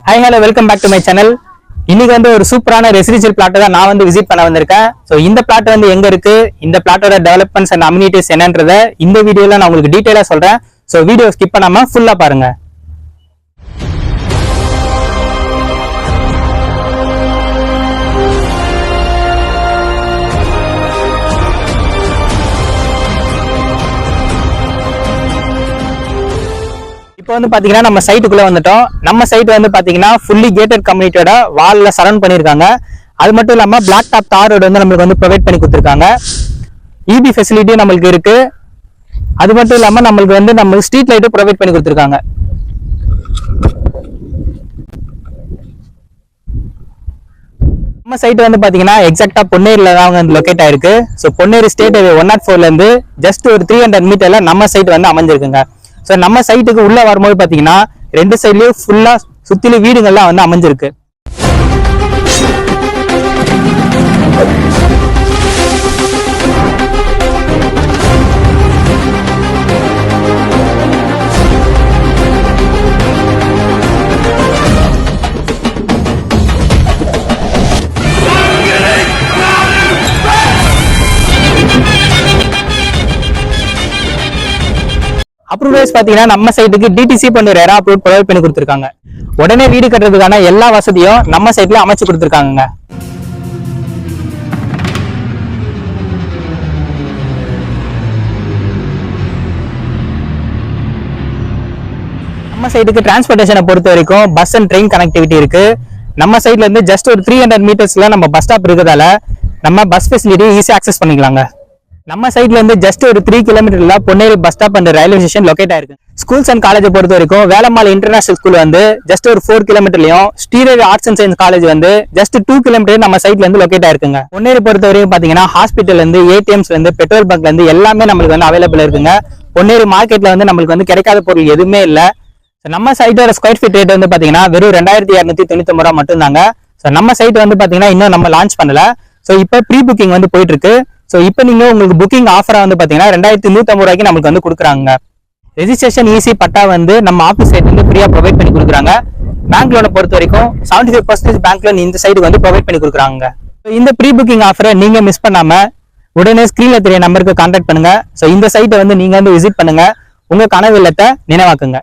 Hi hello welcome back to my channel. இன்னைக்கு வந்து ஒரு சூப்பரான ரெசிடென்ஷியல் பிளாட்டை தான் நான் வந்து விசிட் பண்ண வந்திருக்கேன். ஸோ இந்த பிளாட் வந்து எங்க இருக்கு, இந்த பிளாட்டோட டெவலப்மெண்ட்ஸ் அண்ட் அம்யூனிட்டிஸ் என்னன்றத இந்த வீடியோல நான் உங்களுக்கு டீட்டெயிலா சொல்றேன். ஸோ வீடியோ ஸ்கிப் பண்ணாம ஃபுல்லா பாருங்க. இப்போ வந்து பாத்தீங்கன்னா நம்ம சைட்டுக்குள்ள வந்துட்டோம். நம்ம சைட் வந்து பாத்தீங்கன்னா ஃபுல்லி கேட்டட் கம்யூனிட்டியோட வால்ல சரௌண்ட் பண்ணிருக்காங்க. அது மட்டும் இல்லாம பிளாக் டாப் தார் ரோடு வந்து நம்மளுக்கு வந்து ப்ரொவைட் பண்ணி கொடுத்துருக்காங்க. இபி ஃபெசிலிட்டியும் நம்மளுக்கு இருக்கு. அது மட்டும் இல்லாம நம்மளுக்கு வந்து நம்ம ஸ்ட்ரீட் லைட்டும் ப்ரொவைட் பண்ணி கொடுத்துருக்காங்க. நம்ம சைட் வந்து பாத்தீங்கன்னா எக்ஸாக்டா பொன்னேரியில தான் வந்து லொகேட் ஆயிருக்கு. ஸோ பொன்னேரி ஸ்டேட் 104ல இருந்து ஜஸ்ட் ஒரு 300 மீட்டர்ல நம்ம சைட் வந்து அமைஞ்சிருக்குங்க. ஸோ நம்ம சைட்டுக்கு உள்ள வரும்போது பாத்தீங்கன்னா ரெண்டு சைட்லயும் ஃபுல்லா சுத்திலும் வீடுகள்லாம் வந்து அமைஞ்சிருக்கு. அப்ரூவல்ஸ் பாத்தீங்கன்னா நம்ம சைட்டுக்கு டிடிசி பண்ண ரேரா அப்ரூவல் ப்ரொவைட் பண்ணி கொடுத்துருக்காங்க. உடனே வீடு கட்டுறதுக்கான எல்லா வசதியும் நம்ம சைட்ல அமைச்சு கொடுத்துருக்காங்க. நம்ம சைட்டுக்கு டிரான்ஸ்போர்டேஷனை பொறுத்த வரைக்கும் பஸ் அண்ட் ட்ரெயின் கனெக்டிவிட்டி இருக்கு. நம்ம சைட்ல இருந்து ஜஸ்ட் ஒரு 300 மீட்டர்ஸ்ல நம்ம பஸ் ஸ்டாப் இருக்கிறதால நம்ம பஸ் ஃபெசிலிட்டி ஈஸியா ஆக்சஸ் பண்ணிக்கலாங்க. நம்ம சைட்ல இருந்து ஜஸ்ட் ஒரு 3 கிலோமீட்டர்ல Ponneri bus stop and railway station locate ஆயிருக்கு. ஸ்கூல்ஸ் அண்ட் காலேஜை பொறுத்த வரைக்கும் வேலம்மாள் இன்டர்நேஷனல் ஸ்கூல் வந்து ஜஸ்ட் ஒரு 4 கிலோமீட்டர்லயும், Sri Ravi arts and science college வந்து ஜஸ்ட் 2 கிலோமீட்டர் நம்ம சைட்ல இருந்து லொகேட் ஆயிருக்குங்க. பொன்னேரி பொறுத்த வரைக்கும் பாத்தீங்கன்னா ஹாஸ்பிட்டல் இருந்து, ஏடிஎம்ஸ்ல இருந்து, பெட்ரோல் பங்க்ல இருந்து எல்லாமே நம்மளுக்கு வந்து அவைலபிள் இருக்குங்க. பொன்னேரி மார்க்கெட்ல வந்து நம்மளுக்கு வந்து கிடைக்காத பொருள் எதுவுமே இல்ல. நம்ம சைட்டோட ஸ்கொயர் ஃபீட் ரேட் வந்து பாத்தீங்கன்னா வெறும் 2299 ரூபா மட்டும் தாங்க. நம்ம சைட் வந்து பாத்தீங்கன்னா இன்னும் நம்ம லான்ச் பண்ணல. ஸோ இப்போ ப்ரீ புக்கிங் வந்து போயிட்டு இருக்கு. ஸோ இப்போ நீங்க உங்களுக்கு புக்கிங் ஆஃபரா வந்து பாத்தீங்கன்னா 2150 ரூபாய்க்கு நமக்கு வந்து கொடுக்குறாங்க. ரெஜிஸ்ட்ரேஷன் ஈஸி பட்டா வந்து நம்ம ஆஃபீஸ் சைட் வந்து ஃப்ரீயா ப்ரொவைட் பண்ணி கொடுக்குறாங்க. பேங்க் லோனை பொறுத்த வரைக்கும் 75% பேங்க் லோன் இந்த சைடு வந்து ப்ரொவைட் பண்ணி கொடுக்குறாங்க. இந்த ப்ரீ புக்கிங் ஆஃபரை நீங்க மிஸ் பண்ணாம உடனே ஸ்கிரீன்ல தெரிய நம்பருக்கு கான்டாக்ட் பண்ணுங்க. ஸோ இந்த சைட்டை வந்து நீங்க வந்து விசிட் பண்ணுங்க. உங்க கனவு இல்லத்தை நினைவாக்குங்க.